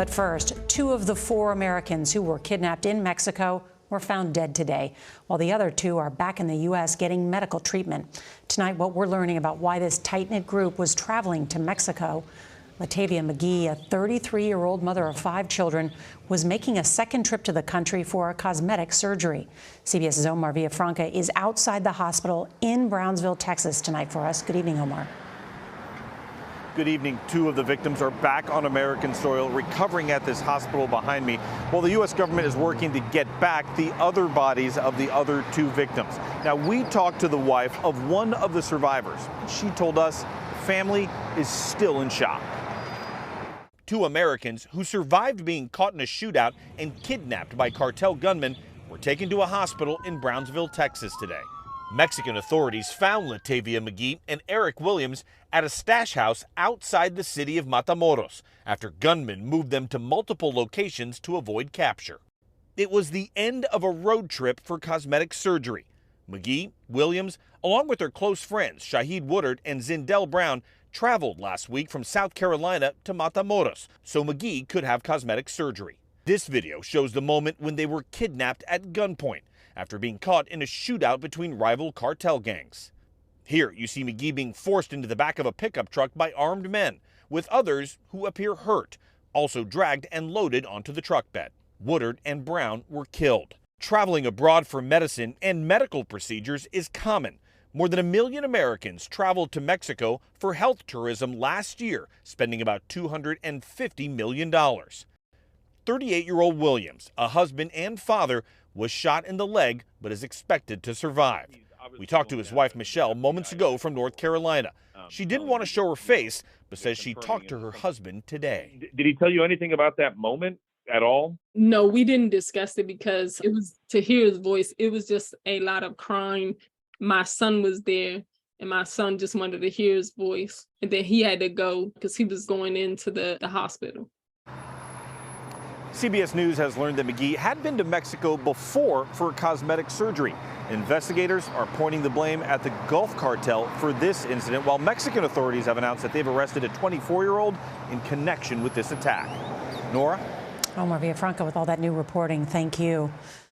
But first, 2 of the 4 Americans who were kidnapped in Mexico were found dead today, while the other 2 are back in the U.S. getting medical treatment. Tonight, what we're learning about why this tight-knit group was traveling to Mexico. Latavia McGee, a 33-year-old mother of 5 children, was making a second trip to the country for a cosmetic surgery. CBS's Omar Villafranca is outside the hospital in Brownsville, Texas tonight for us. Good evening, Omar. Good evening. 2 of the victims are back on American soil, recovering at this hospital behind me, while the U.S. government is working to get back the other bodies of the other 2 victims. Now, we talked to the wife of one of the survivors. She told us the family is still in shock. 2 Americans who survived being caught in a shootout and kidnapped by cartel gunmen were taken to a hospital in Brownsville, Texas today. Mexican authorities found Latavia McGee and Eric Williams at a stash house outside the city of Matamoros after gunmen moved them to multiple locations to avoid capture. It was the end of a road trip for cosmetic surgery. McGee, Williams, along with their close friends Shahid Woodard and Zindell Brown, traveled last week from South Carolina to Matamoros so McGee could have cosmetic surgery. This video shows the moment when they were kidnapped at gunpoint after being caught in a shootout between rival cartel gangs. Here you see McGee being forced into the back of a pickup truck by armed men, with others who appear hurt, also dragged and loaded onto the truck bed. Woodard and Brown were killed. Traveling abroad for medicine and medical procedures is common. More than 1 million Americans traveled to Mexico for health tourism last year, spending about $250 million. 38-year-old Williams, a husband and father, was shot in the leg but is expected to survive. We talked to his wife, Michelle, moments ago from North Carolina. She didn't want to show her face, but says she talked to her husband today. Did he tell you anything about that moment at all? No, we didn't discuss it because it was to hear his voice. It was just a lot of crying. My son was there, and my son just wanted to hear his voice. And then he had to go because he was going into the hospital. CBS News has learned that McGee had been to Mexico before for cosmetic surgery. Investigators are pointing the blame at the Gulf Cartel for this incident, while Mexican authorities have announced that they've arrested a 24-year-old in connection with this attack. Nora? Omar Villafranca with all that new reporting. Thank you.